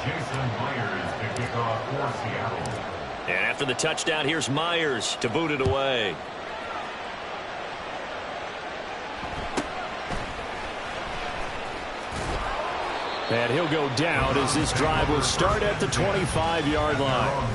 Jason Myers to kick off for Seattle. And after the touchdown, here's Myers to boot it away. And he'll go down as this drive will start at the 25-yard line.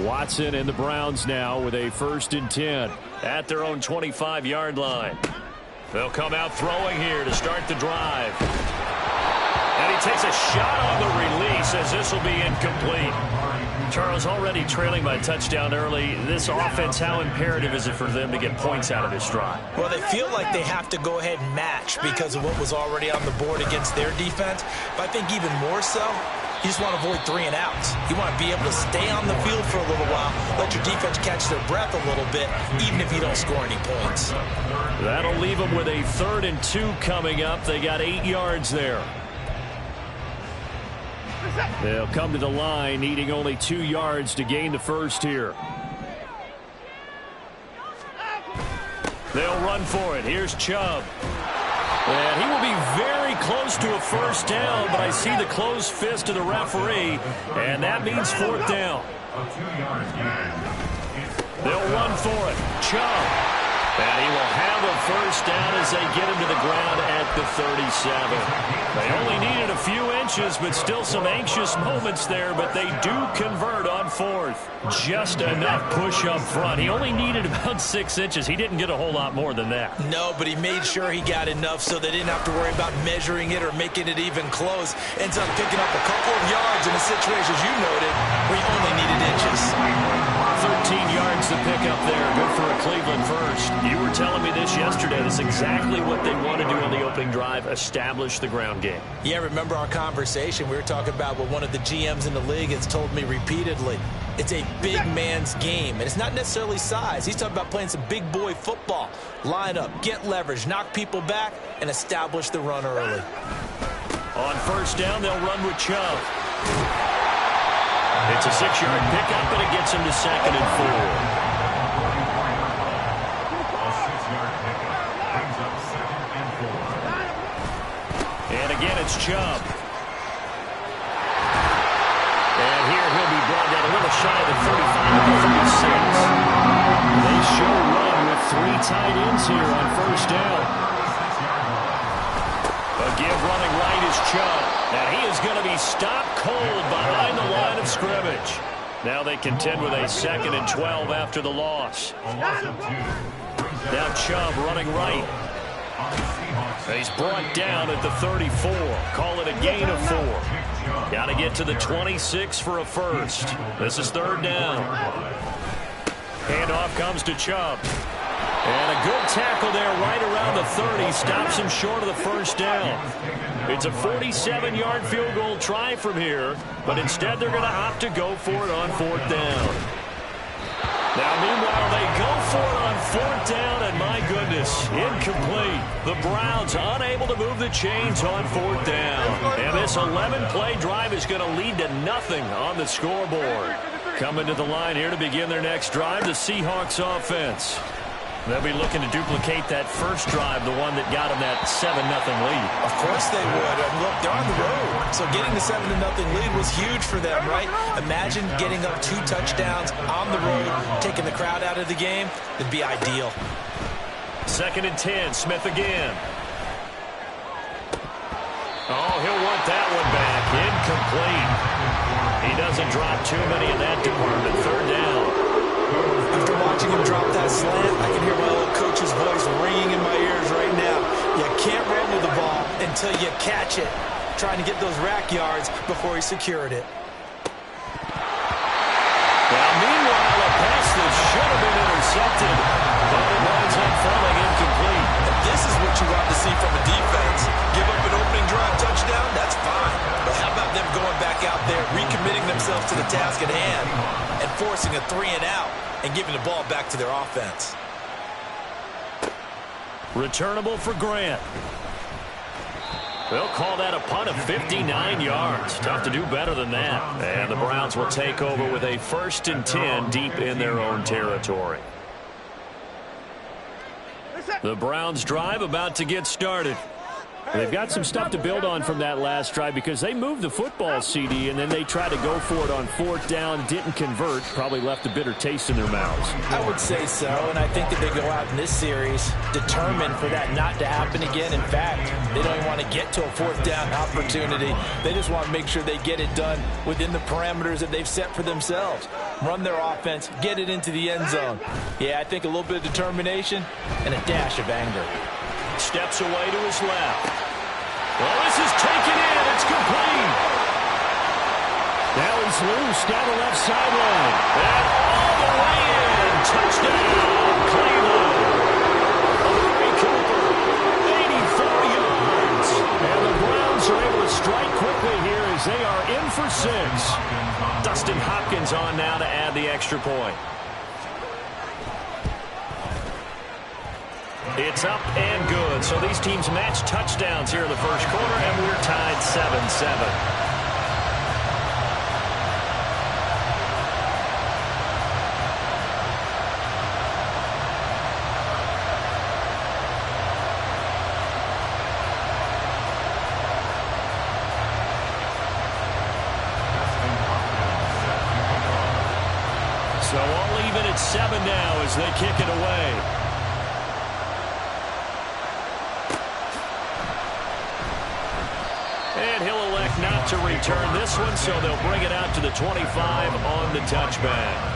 Watson and the Browns now with a 1st and 10 at their own 25-yard line. They'll come out throwing here to start the drive. And he takes a shot on the release as this will be incomplete. Charles, already trailing by touchdown early. This offense, how imperative is it for them to get points out of this drive? Well, they feel like they have to go ahead and match because of what was already on the board against their defense. But I think even more so, you just want to avoid 3 and outs. You want to be able to stay on the field for a little while, let your defense catch their breath a little bit, even if you don't score any points. That'll leave them with a 3rd and 2 coming up. They got 8 yards there. They'll come to the line needing only 2 yards to gain the first here. They'll run for it. Here's Chubb. And he will be very close to a first down, but I see the closed fist of the referee, and that means 4th down. They'll run for it. Chubb. And he will have a first down as they get him to the ground at the 37. They only needed a few inches, but still some anxious moments there, but they do convert on 4th. Just enough push up front. He only needed about 6 inches. He didn't get a whole lot more than that. No, but he made sure he got enough so they didn't have to worry about measuring it or making it even close. Ends up picking up a couple of yards in a situation, as you noted, where he only needed inches. 13 yards to pick up there. Good for a Cleveland first. You were telling me this yesterday. That's exactly what they want to do on the opening drive, establish the ground game. Yeah, remember our conversation? We were talking about what one of the GMs in the league has told me repeatedly. It's a big man's game, and it's not necessarily size. He's talking about playing some big boy football. Line up, get leverage, knock people back, and establish the run early. On first down, they'll run with Chubb. It's a 6-yard pickup, and it gets him to 2nd and 4. And again, it's Chubb. And here he'll be brought down a little shy of the 35 to the 36. They show run with 3 tight ends here on first down. A give running right is Chubb. And he is going to be stopped cold behind the line of scrimmage. Now they contend with a 2nd and 12 after the loss. Now Chubb running right. He's brought down at the 34. Call it a gain of 4. Got to get to the 26 for a first. This is 3rd down. Handoff comes to Chubb. And a good tackle there right around the 30. Stops him short of the first down. It's a 47-yard field goal try from here, but instead they're going to opt to go for it on 4th down. Now, meanwhile, they go for it on 4th down, and my goodness, incomplete. The Browns unable to move the chains on 4th down. And this 11-play drive is going to lead to nothing on the scoreboard. Coming to the line here to begin their next drive, the Seahawks offense. They'll be looking to duplicate that first drive, the one that got them that 7-0 lead. Of course they would. Look, they're on the road. So getting the 7-0 lead was huge for them, right? Imagine getting up 2 touchdowns on the road, taking the crowd out of the game. It'd be ideal. 2nd and 10, Smith again. Oh, he'll want that one back. Incomplete. He doesn't drop too many in that department. 3rd down. After watching him drop that slant, I can hear my old coach's voice ringing in my ears right now. You can't run with the ball until you catch it. Trying to get those rack yards before he secured it. Well, meanwhile, a pass that should have been intercepted, but it winds up falling incomplete. And this is what you want to see from a defense. Give up an opening drive touchdown, that's fine. But how about them going back out there, recommitting themselves to the task at hand, and forcing a 3 and out, and giving the ball back to their offense. Returnable for Grant. They'll call that a punt of 59 yards. Tough to do better than that. And the Browns will take over with a 1st and 10 deep in their own territory. The Browns drive about to get started. They've got some stuff to build on from that last drive because they moved the football, CD, and then they tried to go for it on 4th down, didn't convert, probably left a bitter taste in their mouths. I would say so, and I think that they go out in this series determined for that not to happen again. In fact, they don't even want to get to a 4th down opportunity. They just want to make sure they get it done within the parameters that they've set for themselves. Run their offense, get it into the end zone. Yeah, I think a little bit of determination and a dash of anger. Steps away to his left. Well, this is taken in. It's complete. Now he's loose down the left sideline. And all the way in. Touchdown, Cleveland. Amari Cooper, 84 yards. And the Browns are able to strike quickly here as they are in for 6. Dustin Hopkins on now to add the extra point. It's up and good. So these teams match touchdowns here in the first quarter, and we're tied 7-7. So all even at 7 now as they kick it away. And he'll elect not to return this one, so they'll bring it out to the 25 on the touchback.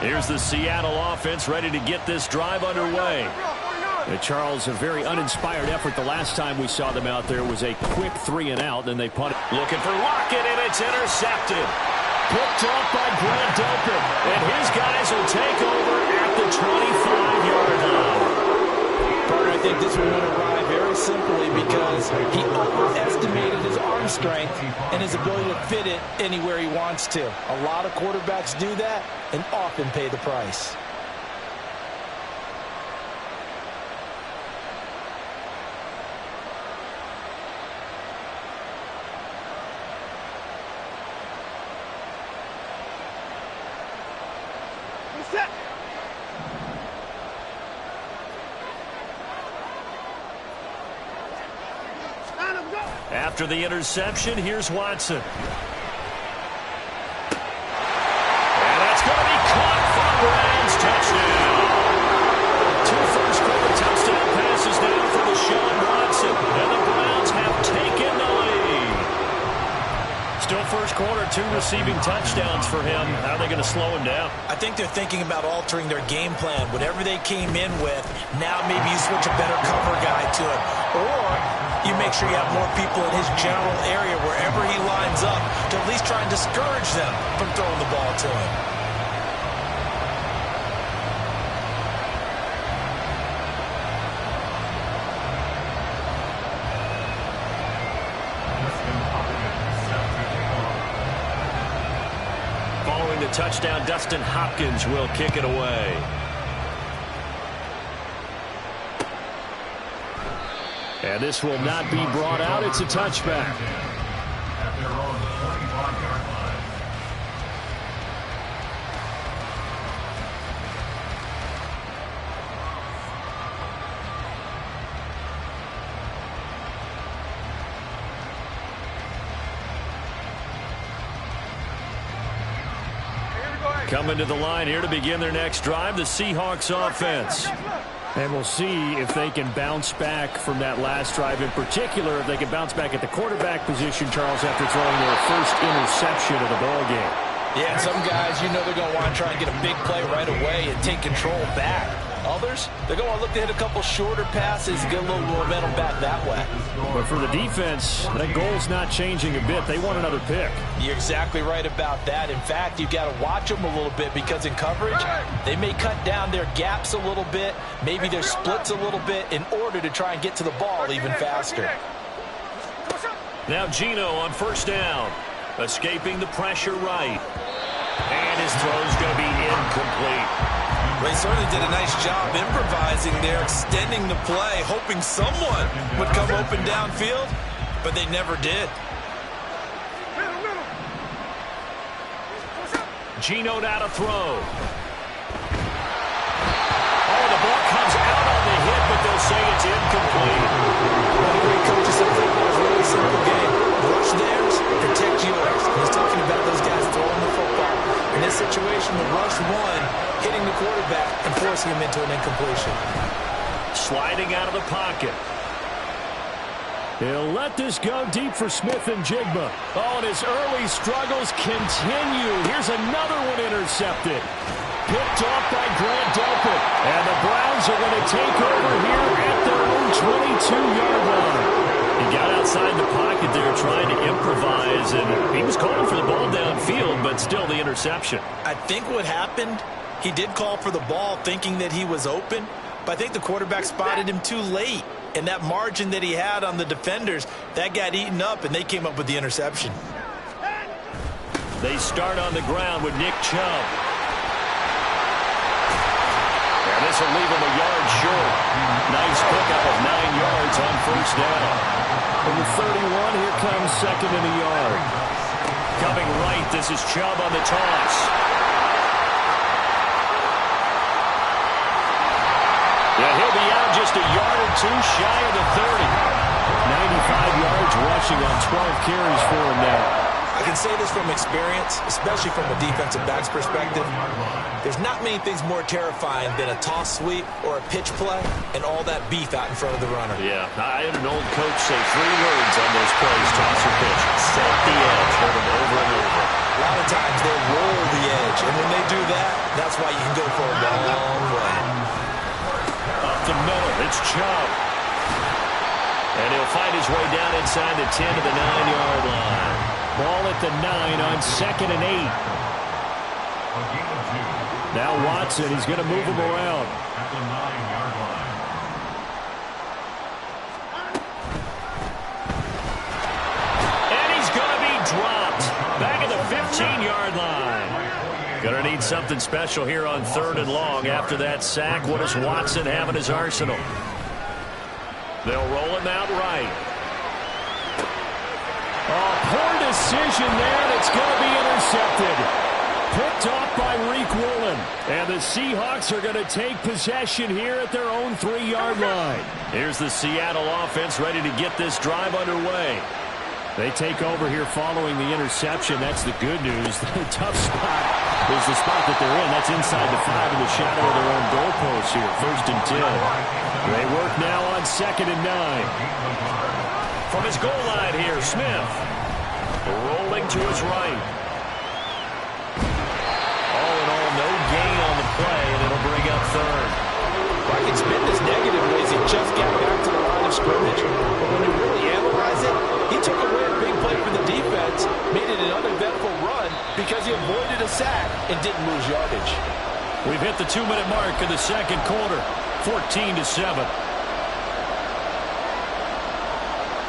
Here's the Seattle offense ready to get this drive underway. Charles, a very uninspired effort the last time we saw them out there was a quick 3-and-out, then they punted. Looking for Lockett, and it's intercepted. Picked off by Grant Delpit, and his guys will take over at the 25-yard line. Bert, I think this one went awry very simply because he overestimated his arm strength and his ability to fit it anywhere he wants to. A lot of quarterbacks do that and often pay the price. After the interception, here's Watson. And that's going to be caught for Browns. Touchdown. 2 first-quarter touchdown passes now for Deshaun Watson. And the Browns have taken the lead. Still first quarter, 2 receiving touchdowns for him. How are they going to slow him down? I think they're thinking about altering their game plan. Whatever they came in with, now maybe you switch a better cover guy to it. Or you make sure you have more people in his general area wherever he lines up to at least try and discourage them from throwing the ball to him. Following the touchdown, Dustin Hopkins will kick it away. And this will not be brought out. It's a touchback. At their own 25-yard line. Coming to the line here to begin their next drive, the Seahawks offense. And we'll see if they can bounce back from that last drive. In particular, if they can bounce back at the quarterback position, Charles, after throwing their first interception of the ball game. Yeah, some guys, you know they're going to want to try and get a big play right away and take control back. Others, they're going to look to hit a couple shorter passes, get a little momentum back that way. But for the defense, that goal's not changing a bit. They want another pick. You're exactly right about that. In fact, you've got to watch them a little bit because in coverage, they may cut down their gaps a little bit, maybe their splits a little bit in order to try and get to the ball even faster. Now Gino on first down, escaping the pressure right. And his throw's going to be incomplete. They certainly did a nice job improvising there, extending the play, hoping someone would come open downfield, but they never did. Gino now to throw. Oh, the ball comes out on the hit, but they'll say it's incomplete. One of the great coaches said that was a really simple game. Rush theirs, protect yours. He's talking about those guys throwing the football. In this situation, the rush one, hitting the quarterback and forcing him into an incompletion. Sliding out of the pocket. He'll let this go deep for Smith and Jigba. Oh, and his early struggles continue. Here's another one intercepted. Picked off by Grant Delpit. And the Browns are going to take over here at their own 22-yard line. He got outside the pocket there trying to improvise, and he was calling for the ball downfield, but still the interception. I think what happened, he did call for the ball thinking that he was open, but I think the quarterback spotted him too late. And that margin that he had on the defenders, that got eaten up, and they came up with the interception. They start on the ground with Nick Chubb. And this will leave him a yard short. Nice pickup of 9 yards on first down. From the 31, here comes second and a yard. Coming right, this is Chubb on the toss. Yeah, he'll be out just a yard or two shy of the 30. 95 yards rushing on 12 carries for him now. I can say this from experience, especially from a defensive back's perspective. There's not many things more terrifying than a toss sweep or a pitch play and all that beef out in front of the runner. Yeah, I had an old coach say 3 words on those plays, toss or pitch. Set the edge, heard them over and over. A lot of times they roll the edge, and when they do that, that's why you can go for a long way. Up the middle, it's Chubb. And he'll find his way down inside the 10 to the 9-yard line. Ball at the 9 on second and 8. Now Watson, he's going to move him around. At the 9-yard line. And he's going to be dropped. Back at the 15-yard line. Going to need something special here on 3rd and long. After that sack, what does Watson have in his arsenal? They'll roll him out right. Oh, poor decision there. That's going to be intercepted. Picked off by Reek Woolen. And the Seahawks are going to take possession here at their own 3-yard line. Here's the Seattle offense ready to get this drive underway. They take over here following the interception. That's the good news. The tough spot is the spot that they're in. That's inside the 5 in the shadow of their own goalpost here. 1st and 10. They work now on 2nd and 9. From his goal line here, Smith rolling to his right. All in all, no gain on the play, and it'll bring up 3rd. I can spin this negative ways. He just got back to the line of scrimmage, but when you really analyze it, he took away a big play for the defense, made it an uneventful run because he avoided a sack and didn't lose yardage. We've hit the 2-minute mark in the 2nd quarter, 14-7.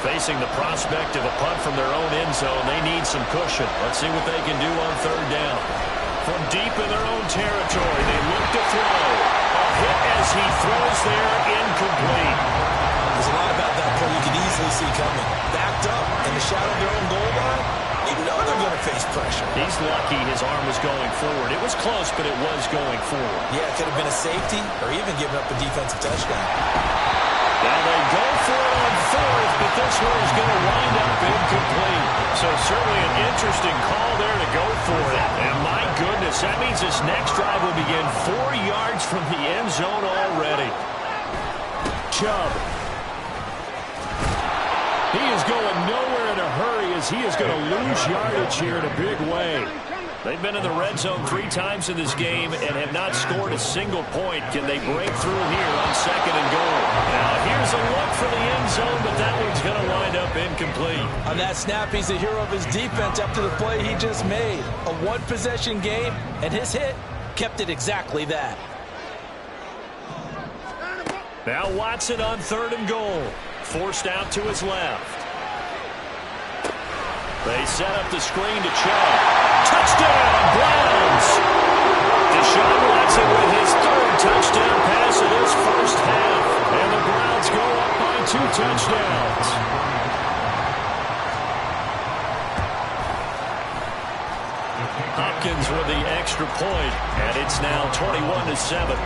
Facing the prospect of a punt from their own end zone, they need some cushion. Let's see what they can do on 3rd down. From deep in their own territory, they look to throw. A hit as he throws there, incomplete. There's a lot about that play you could easily see coming. Backed up in the shadow of their own goal line, you know they're going to face pressure. He's lucky his arm was going forward. It was close, but it was going forward. Yeah, it could have been a safety or even giving up a defensive touchdown. Now they go for it on 4th, but this one is going to wind up incomplete. So certainly an interesting call there to go for it. And my goodness, that means this next drive will begin 4 yards from the end zone already. Chubb. He is going nowhere in a hurry as he is going to lose yardage here in a big way. They've been in the red zone 3 times in this game and have not scored a single point. Can they break through here on 2nd and goal? Now here's a look for the end zone, but that one's going to wind up incomplete. On that snap, he's the hero of his defense after the play he just made. A one-possession game, and his hit kept it exactly that. Now Watson on 3rd and goal. Forced out to his left. They set up the screen to Chubb. Touchdown, Browns! Deshaun Watson with his 3rd touchdown pass of this first half. And the Browns go up by 2 touchdowns. Hopkins with the extra point, and it's now 21-7.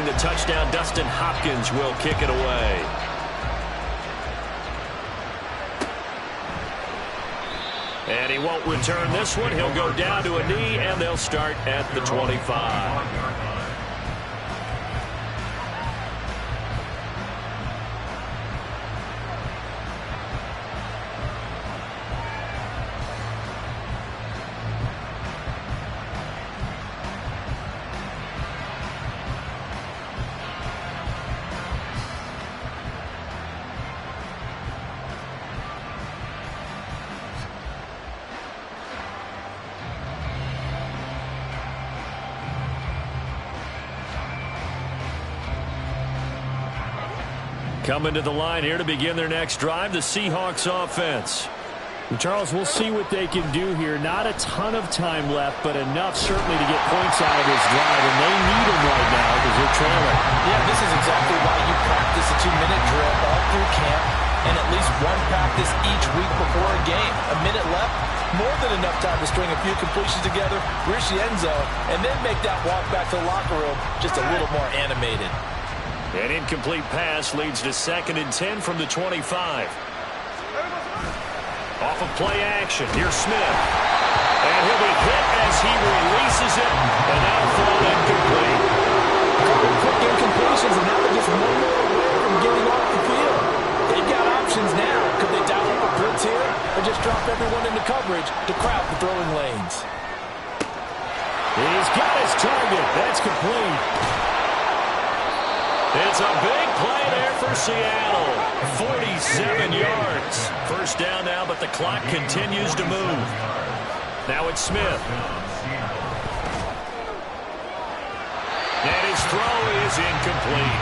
The touchdown, Dustin Hopkins will kick it away. And he won't return this one. He'll go down to a knee, and they'll start at the 25. Coming to the line here to begin their next drive, the Seahawks offense. And Charles, we'll see what they can do here. Not a ton of time left, but enough certainly to get points out of this drive, and they need them right now because they're trailing. Yeah, this is exactly why you practice a 2-minute drill all through camp and at least one practice each week before a game. A minute left, more than enough time to string a few completions together, reach the end zone, and then make that walk back to the locker room just a little more animated. An incomplete pass leads to 2nd and 10 from the 25. Off of play action, here's Smith. And he'll be hit as he releases it, and that'll fall incomplete. A couple of quick incompletions, and now they're just one more away from getting off the field. They've got options now. Could they dial up a blitz here, or just drop everyone into coverage to crowd the throwing lanes? He's got his target. That's complete. It's a big play there for Seattle. 47 yards. First down now, but the clock continues to move. Now it's Smith. And his throw is incomplete.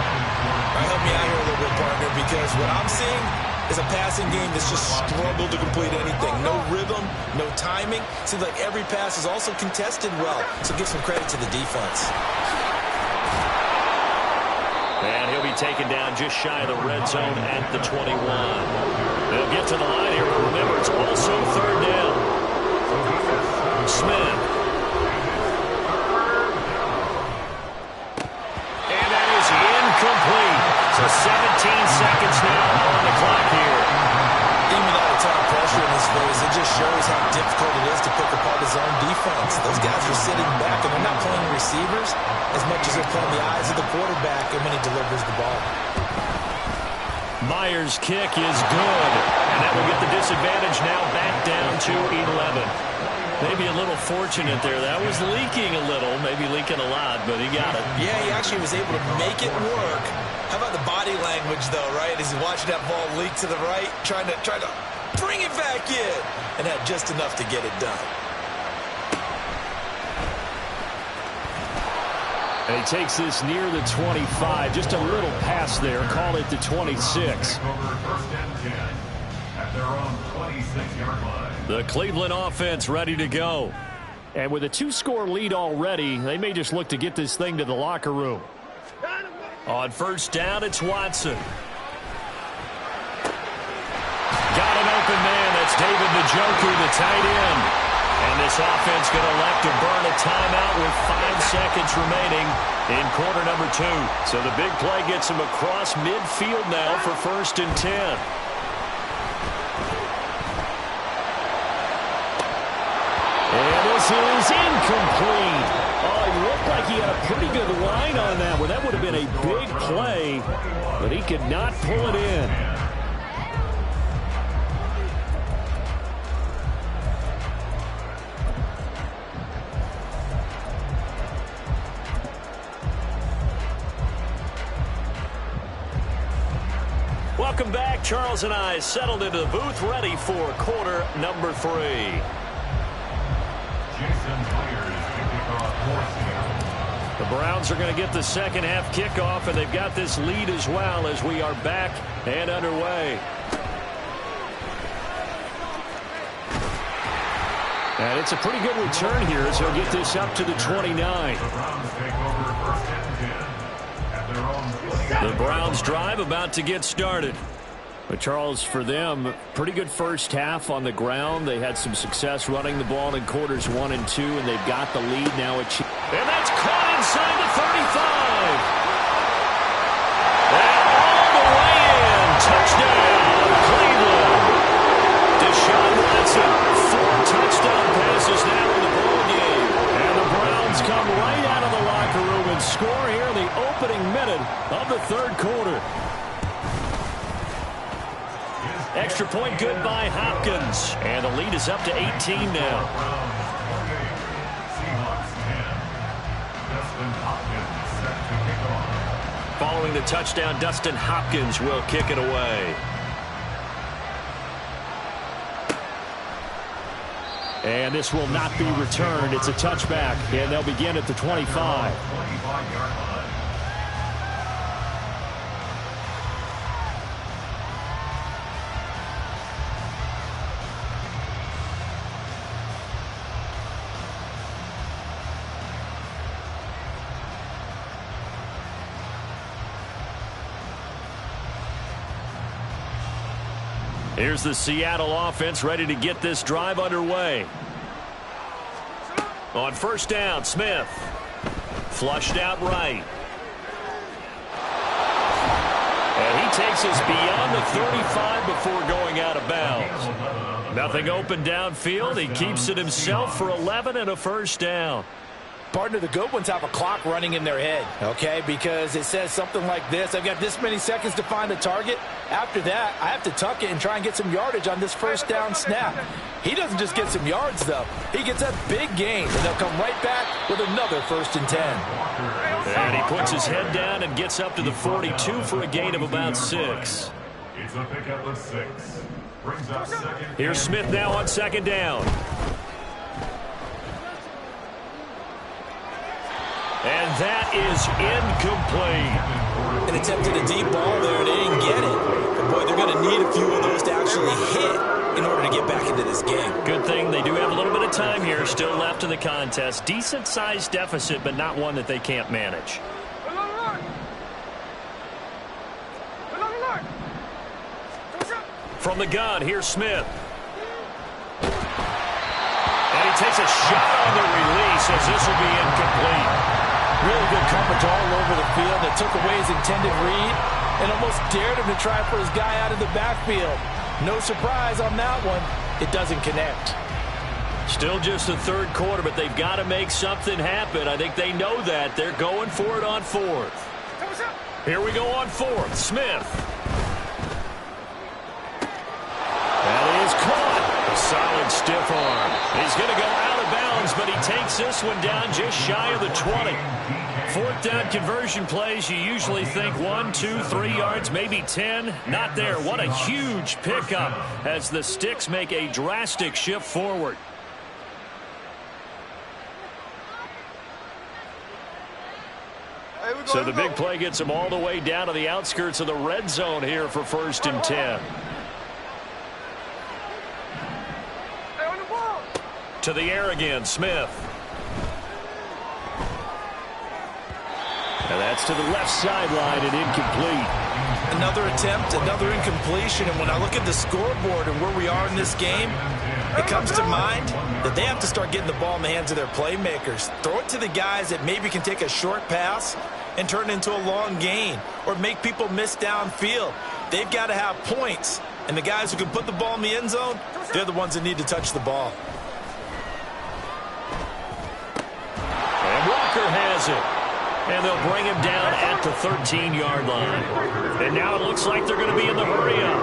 All right, help me out here a little bit, partner, because what I'm seeing is a passing game that's just struggled to complete anything. No rhythm, no timing. Seems like every pass is also contested well, so give some credit to the defense. And he'll be taken down just shy of the red zone at the 21. They'll get to the line here, but remember, it's also 3rd down. Smith. And that is incomplete. So 17 seconds now on the clock here. Even without a ton of pressure in his face, it just shows how difficult it is to pick apart his own defense. Those guys are sitting back, and they're not playing receivers as much as they're playing the eyes of the quarterback and when he delivers the ball. Myers' kick is good, and that will get the disadvantage now back down to 11. Maybe a little fortunate there. That was leaking a little, maybe leaking a lot, but he got it. Yeah, he actually was able to make it work. How about the body language, though, right? As he's watching that ball leak to the right, trying to bring it back in, and had just enough to get it done. And he takes this near the 25. Just a little pass there. Call it the 26. First and 10 at their own 26-yard line. The Cleveland offense ready to go. And with a 2-score lead already, they may just look to get this thing to the locker room. On first down, it's Watson. Got an open man. That's David Njoku, the tight end. And this offense going to elect to burn a timeout with 5 seconds remaining in quarter number 2. So the big play gets him across midfield now for first and 10. is incomplete. Oh, he looked like he had a pretty good line on that one. That would have been a big play, but he could not pull it in. Welcome back. Charles and I settled into the booth, ready for quarter number 3. Jason Myers to kick off for Seattle. The Browns are going to get the second half kickoff, and they've got this lead as well as we are back and underway. And it's a pretty good return here as he'll get this up to the 29. The Browns take over first and 10 at their own 20. The Browns drive about to get started. But Charles, for them, pretty good first half on the ground. They had some success running the ball in quarters 1 and 2, and they've got the lead now. And that's caught inside the 35. And all the way in. Touchdown, Cleveland. Deshaun Watson, 4 touchdown passes now in the ball game. And the Browns come right out of the locker room and score here in the opening minute of the third quarter. Extra point good by Hopkins. And the lead is up to 18 now. Seahawks 10. Dustin Hopkins set to kick off. Following the touchdown, Dustin Hopkins will kick it away. And this will not be returned. It's a touchback, and they'll begin at the 25. 25-yard line. Here's the Seattle offense ready to get this drive underway. On first down, Smith. Flushed out right. And he takes us beyond the 35 before going out of bounds. Nothing open downfield. He keeps it himself for 11 and a first down. Partner, the good ones have a clock running in their head, okay? Because it says something like this. I've got this many seconds to find a target. After that, I have to tuck it and try and get some yardage on this first down snap. He doesn't just get some yards, though. He gets a big gain, and they'll come right back with another 1st and 10. And he puts his head down and gets up to the 42 for a gain of about 6. It's a pickup of 6. Brings up second. Here's Smith now on second down. And that is incomplete. An attempt at a deep ball there, and they didn't get it. But, boy, they're going to need a few of those to actually hit in order to get back into this game. Good thing they do have a little bit of time here still left in the contest. Decent-sized deficit, but not one that they can't manage. From the gun, here's Smith. And he takes a shot on the release as this will be incomplete. Really good coverage all over the field that took away his intended read and almost dared him to try for his guy out of the backfield. No surprise on that one. It doesn't connect. Still just the third quarter, but they've got to make something happen. I think they know that. They're going for it on 4th. Here we go on 4th. Smith. That is caught. A solid stiff arm. He's going to go out of bounds, but he takes this one down just shy of the 20. 4th down conversion plays, you usually think 1, 2, 3 yards, maybe 10. Not there. What a huge pickup as the Sticks make a drastic shift forward. So the big play gets them all the way down to the outskirts of the red zone here for 1st and 10. To the air again, Smith. And that's to the left sideline and incomplete. Another attempt, another incompletion, and when I look at the scoreboard and where we are in this game, it comes to mind that they have to start getting the ball in the hands of their playmakers. Throw it to the guys that maybe can take a short pass and turn it into a long gain or make people miss downfield. They've got to have points, and the guys who can put the ball in the end zone, they're the ones that need to touch the ball. has it. And they'll bring him down at the 13-yard line. And now it looks like they're going to be in the hurry-up.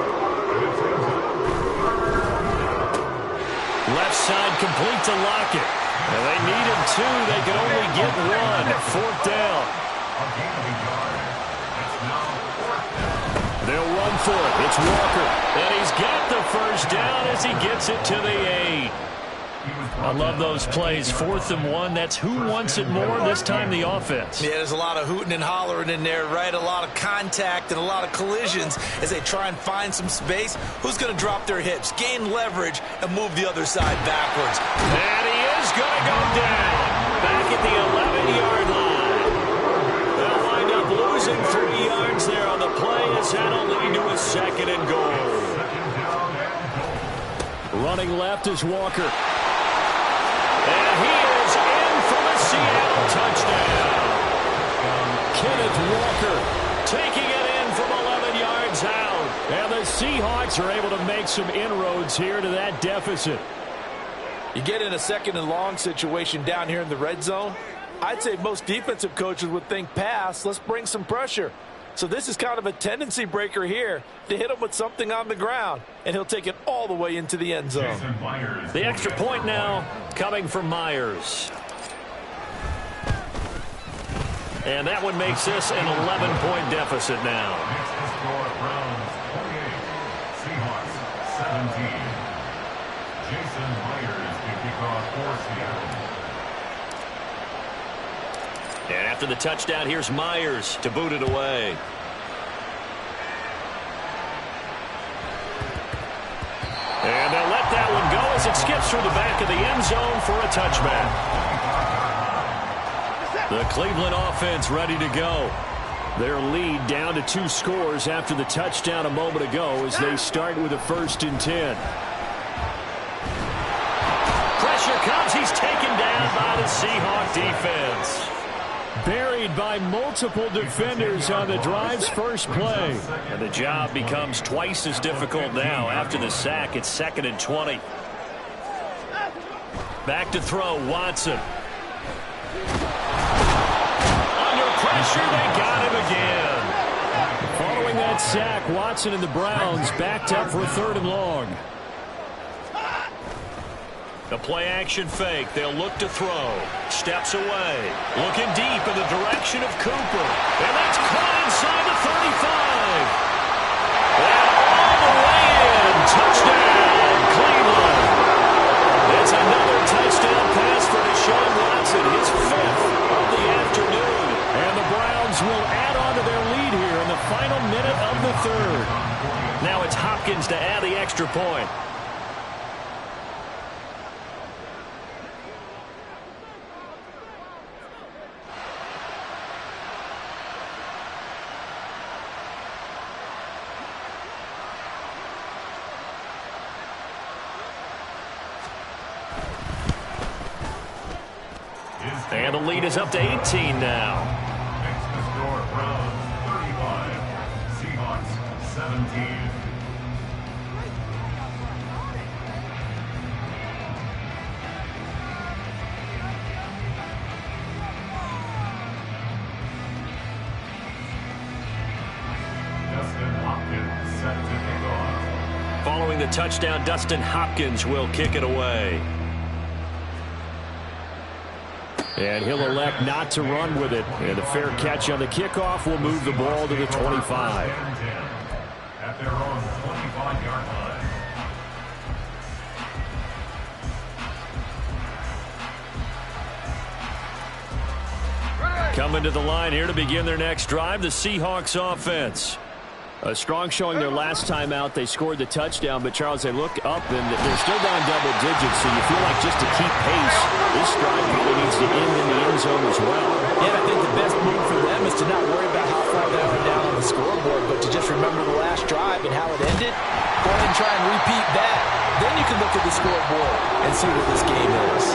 Left side complete to Lockett. And they needed 2. They could only get 1. 4th down. They'll run for it. It's Walker. And he's got the first down as he gets it to the 8. I love those plays. 4th and 1. That's who wants it more, this time the offense. Yeah, there's a lot of hooting and hollering in there, right? A lot of contact and a lot of collisions as they try and find some space. Who's going to drop their hips, gain leverage, and move the other side backwards? And he is going to go down back at the 11-yard line. They'll wind up losing 3 yards there on the play as that'll lead to a 2nd and goal. Running left is Walker. And he is in for the Seattle touchdown. Kenneth Walker taking it in from 11 yards out. And the Seahawks are able to make some inroads here to that deficit. You get in a 2nd and long situation down here in the red zone. I'd say most defensive coaches would think pass. Let's bring some pressure. So this is kind of a tendency breaker here to hit him with something on the ground, and he'll take it all the way into the end zone. The extra point now coming from Myers. And that one makes this an 11-point deficit now. Seahawks 17. Jason Myers to kick off for Seattle. And after the touchdown, here's Myers to boot it away. And they'll let that one go as it skips through the back of the end zone for a touchback. The Cleveland offense ready to go. Their lead down to 2 scores after the touchdown a moment ago as they start with a 1st and 10. Pressure comes. He's taken down by the Seahawk defense. Buried by multiple defenders on the drive's first play. And the job becomes twice as difficult now. After the sack, it's 2nd and 20. Back to throw, Watson. Under pressure, they got him again. Following that sack, Watson and the Browns backed up for 3rd and long. The play-action fake. They'll look to throw. Steps away. Looking deep in the direction of Cooper. And that's caught inside the 35. And all the way in. Touchdown, Cleveland. It's another touchdown pass for Deshaun Watson. His 5th of the afternoon. And the Browns will add on to their lead here in the final minute of the 3rd. Now it's Hopkins to add the extra point. And the lead is up to 18 now. Next to score, Browns 35. Seahawks 17. Dustin Hopkins set to kick off. Following the touchdown, Dustin Hopkins will kick it away. And he'll elect not to run with it. And a fair catch on the kickoff will move the ball to the 25. At their own 25-yard line. Coming to the line here to begin their next drive, the Seahawks offense. A strong showing their last time out. They scored the touchdown, but, Charles, they look up, and they're still down double digits, so you feel like just to keep pace, this drive really needs to end in the end zone as well. Yeah, I think the best move for them is to not worry about how far they are down on the scoreboard, but to just remember the last drive and how it ended. Go ahead and try and repeat that. Then you can look at the scoreboard and see what this game is.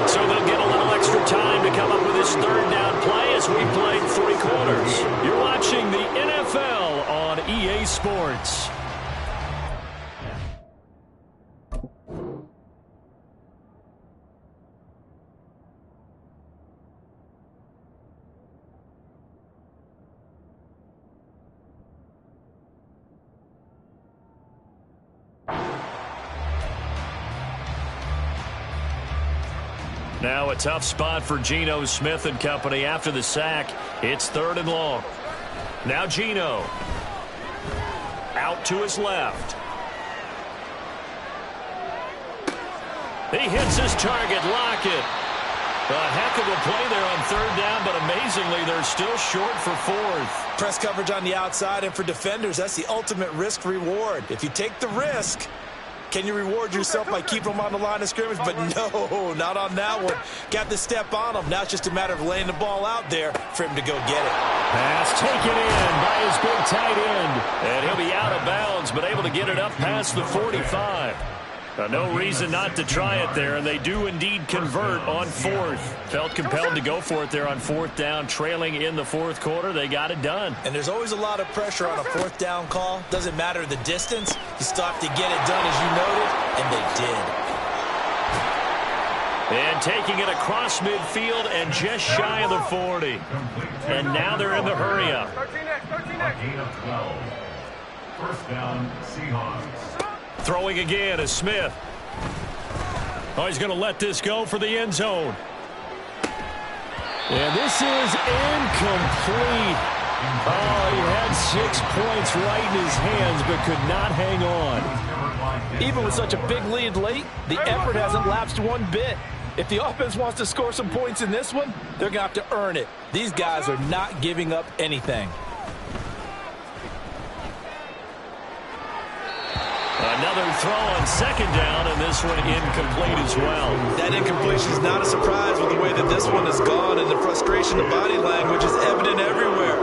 So they'll get a little extra time to come up with this 3rd down play as we played 3 quarters. You're watching the NFL on EA Sports. Now a tough spot for Geno Smith and company after the sack. It's 3rd and long. Now Geno. Out to his left. He hits his target, Lockett. A heck of a play there on 3rd down, but amazingly, they're still short for 4th. Press coverage on the outside, and for defenders, that's the ultimate risk-reward. If you take the risk, can you reward yourself by keeping them on the line of scrimmage? But no, not on that one. Got to step on them. Now it's just a matter of laying the ball out there for him to go get it. Pass taken in by his big tight end. And he'll be out of bounds, but able to get it up past the 45. No reason not to try it there, and they do indeed convert on 4th. Felt compelled to go for it there on 4th down, trailing in the 4th quarter. They got it done. And there's always a lot of pressure on a 4th down call. Doesn't matter the distance. You still have to get it done, as you noted, and they did. And taking it across midfield and just shy of the 40. And now they're in the hurry-up. Gain of 12. First down, Seahawks. Throwing again is Smith. Oh, he's going to let this go for the end zone. And this is incomplete. Oh, he had 6 points right in his hands, but could not hang on. Even with such a big lead late, the effort hasn't lapsed one bit. If the offense wants to score some points in this one, they're going to have to earn it. These guys are not giving up anything. Another throw on 2nd down, and this one incomplete as well. That incompletion is not a surprise with the way that this one has gone, and the frustration, the body language is evident everywhere.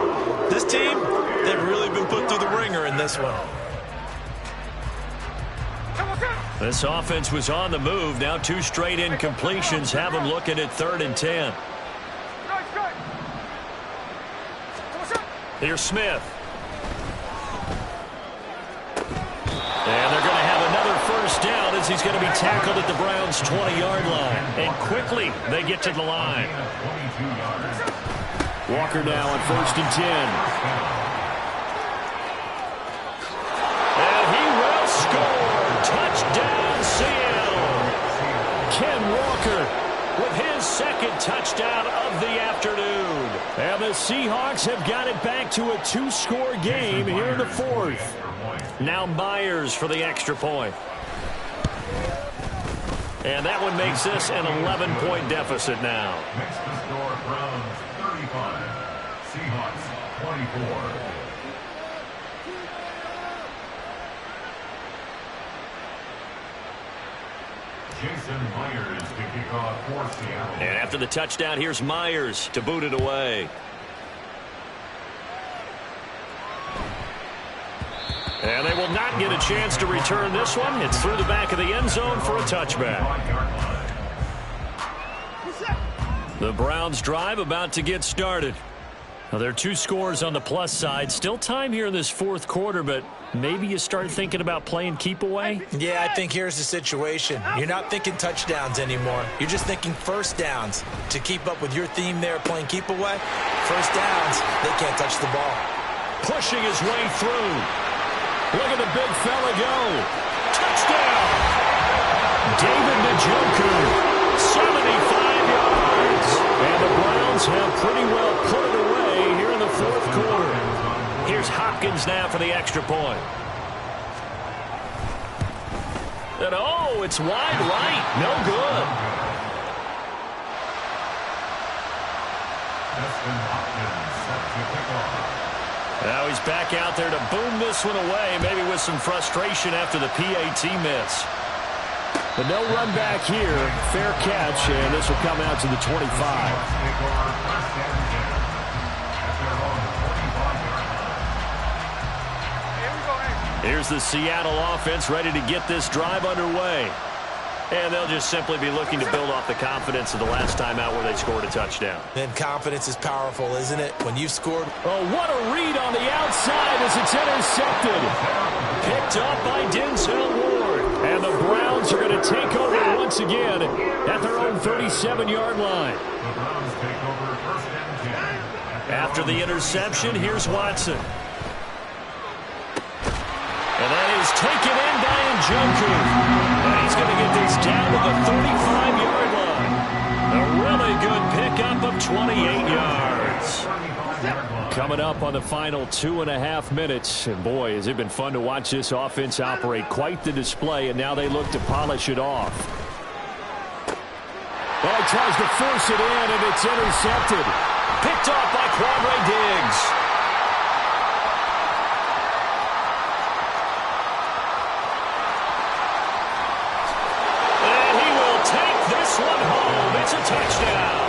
This team, they've really been put through the ringer in this one. This offense was on the move. Now 2 straight incompletions have them looking at 3rd and 10. Here's Smith. And they're going to have another 1st down as he's going to be tackled at the Browns' 20-yard line. And quickly, they get to the line. Walker now on 1st and 10. And he will score. Touchdown, Seattle. Ken Walker With his 2nd touchdown of the afternoon. And the Seahawks have got it back to a 2-score game here in the 4th. Now Myers for the extra point. And that one makes this an 11-point deficit now. Next to score, Browns 35, Seahawks 24. Jason Myers to kick off for Seattle. And after the touchdown, here's Myers to boot it away. And they will not get a chance to return this one. It's through the back of the end zone for a touchback. The Browns drive about to get started. Now, there are 2 scores on the plus side. Still time here in this 4th quarter, but maybe you start thinking about playing keep away? Yeah, I think here's the situation. You're not thinking touchdowns anymore. You're just thinking 1st downs. To keep up with your theme there, playing keep away, 1st downs, they can't touch the ball. Pushing his way through. Look at the big fella go. Touchdown! David Njoku, 75 yards. And the Browns have pretty well put it away here in the 4th quarter. Here's Hopkins now for the extra point. And oh, it's wide right. No good. Dustin Hopkins set to kick off. Now he's back out there to boom this one away, maybe with some frustration after the PAT miss. But no run back here. Fair catch, and this will come out to the 25. Take over first and 10 at their own 25-yard line. Here's the Seattle offense ready to get this drive underway. And they'll just simply be looking to build off the confidence of the last time out where they scored a touchdown. And confidence is powerful, isn't it? When you've scored. Oh, what a read on the outside as it's intercepted. Picked up by Denzel Ward. And the Browns are going to take over once again at their own 37-yard line. The Browns take over first and 10. After the interception, here's Watson. And that is taken in by Njoku. And he's going to get this down to the 35-yard line. A really good pickup of 28 yards. Coming up on the final 2.5 minutes. And boy, has it been fun to watch this offense operate. Quite the display, and now they look to polish it off. Well, he tries to force it in, and it's intercepted. Picked off by Quandre Diggs. And he will take this one home. It's a touchdown.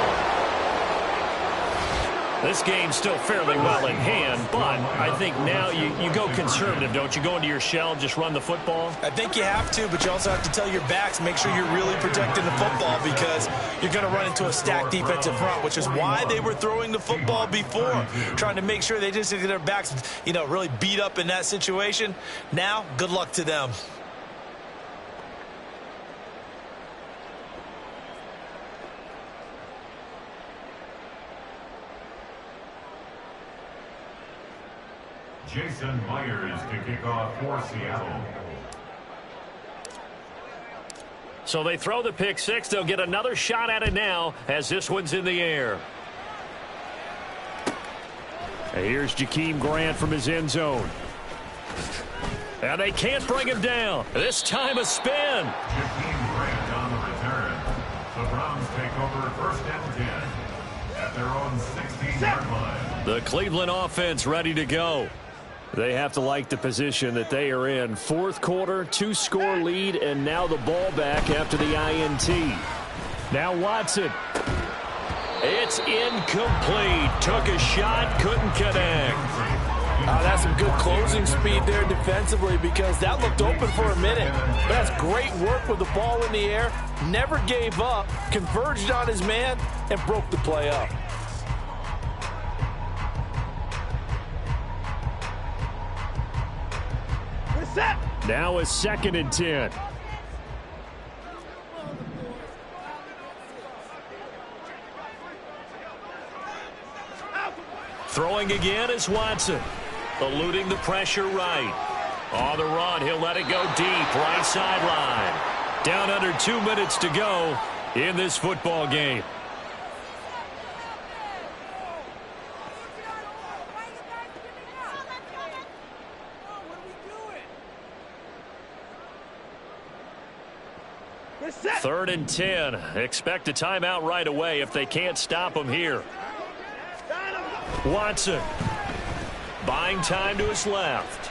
This game's still fairly well in hand, but I think now you go conservative, don't you? Go into your shell, just run the football? I think you have to, but you also have to tell your backs, make sure you're really protecting the football because you're going to run into a stacked defensive front, which is why they were throwing the football before, trying to make sure they just get their backs, really beat up in that situation. Now, good luck to them. Jason Myers to kick off for Seattle. So they throw the pick six. They'll get another shot at it now as this one's in the air. And here's Jakeem Grant from his end zone. And they can't bring him down. This time a spin. Jakeem Grant on the return. The Browns take over first and 10 at their own 16-yard line. The Cleveland offense ready to go. They have to like the position that they are in. Fourth quarter, 2-score lead, and now the ball back after the INT. Now Watson. It's incomplete. Took a shot, couldn't connect. That's some good closing speed there defensively because that looked open for a minute. But that's great work with the ball in the air. Never gave up, converged on his man, and broke the play up. Now a 2nd and 10. Throwing again is Watson. Eluding the pressure right. On the run, he'll let it go deep. Right sideline. Down under 2 minutes to go in this football game. Third and 10. Expect a timeout right away if they can't stop him here. Watson. Buying time to his left.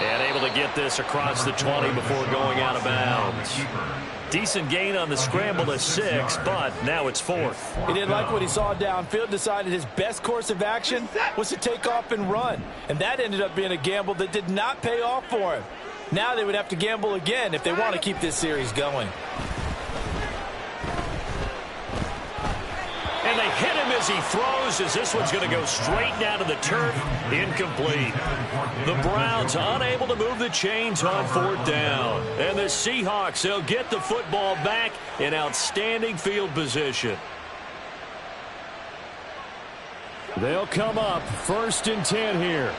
And able to get this across the 20 before going out of bounds. Decent gain on the scramble to 6, but now it's 4th. He didn't like what he saw downfield, decided his best course of action was to take off and run. And that ended up being a gamble that did not pay off for him. Now they would have to gamble again if they want to keep this series going. And they hit him as he throws, as this one's going to go straight down to the turf. Incomplete. The Browns unable to move the chains on 4th down. And the Seahawks, they'll get the football back in outstanding field position. They'll come up 1st and 10 here.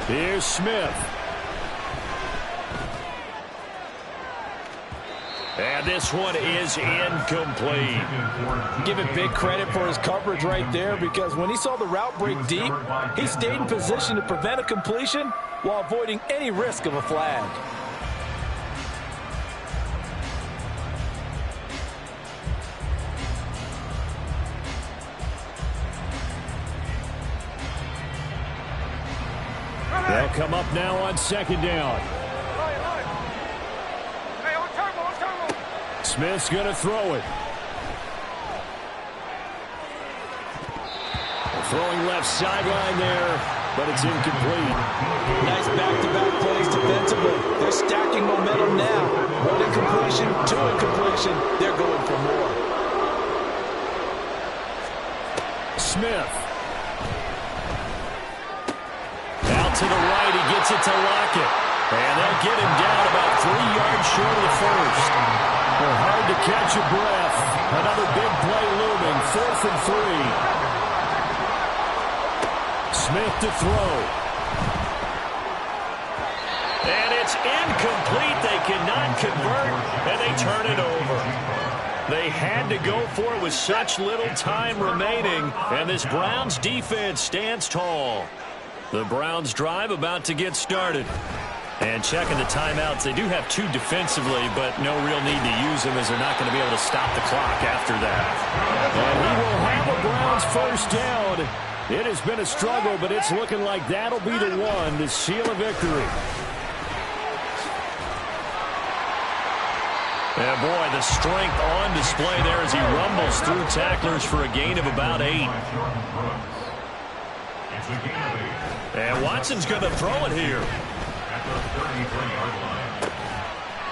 Here's Smith. And this one is incomplete. Give it big credit for his coverage right there because when he saw the route break deep, he stayed in position to prevent a completion while avoiding any risk of a flag. They'll come up now on 2nd down. Smith's going to throw it. Throwing left sideline there, but it's incomplete. Nice back-to-back plays defensively. They're stacking momentum now. 1 incompletion, 2 incompletion. They're going for more. Smith. Out to the right, he gets it to Lockett. And they'll get him down about 3 yards short of the first. Well, hard to catch your breath. Another big play looming. 4th and 3. Smith to throw. And it's incomplete. They cannot convert, and they turn it over. They had to go for it with such little time remaining, and this Browns defense stands tall. The Browns drive about to get started. And checking the timeouts, they do have 2 defensively, but no real need to use them as they're not going to be able to stop the clock after that. And he will have a Browns first down. It has been a struggle, but it's looking like that'll be the one to seal a victory. And boy, the strength on display there as he rumbles through tacklers for a gain of about 8. And Watson's going to throw it here.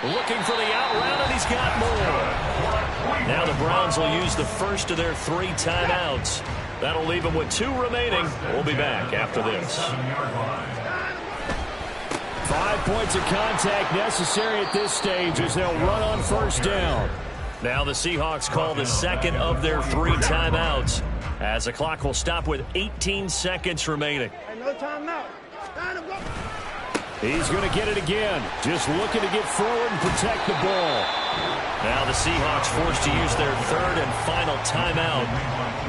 Looking for the out route, and he's got more. Now the Browns will use the first of their 3 timeouts. That'll leave them with 2 remaining. We'll be back after this. 5 points of contact necessary at this stage as they'll run on first down. Now the Seahawks call the second of their 3 timeouts as the clock will stop with 18 seconds remaining. No timeout. He's going to get it again. Just looking to get forward and protect the ball. Now the Seahawks forced to use their 3rd and final timeout.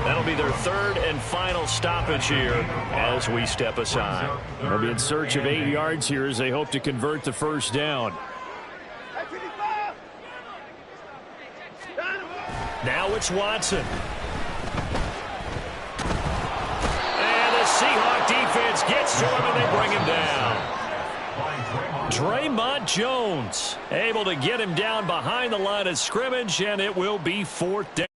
That'll be their 3rd and final stoppage here as we step aside. They'll be in search of 8 yards here as they hope to convert the first down. Now it's Watson. And the Seahawk defense gets to him and they bring him down. Draymond Jones able to get him down behind the line of scrimmage, and it will be 4th down.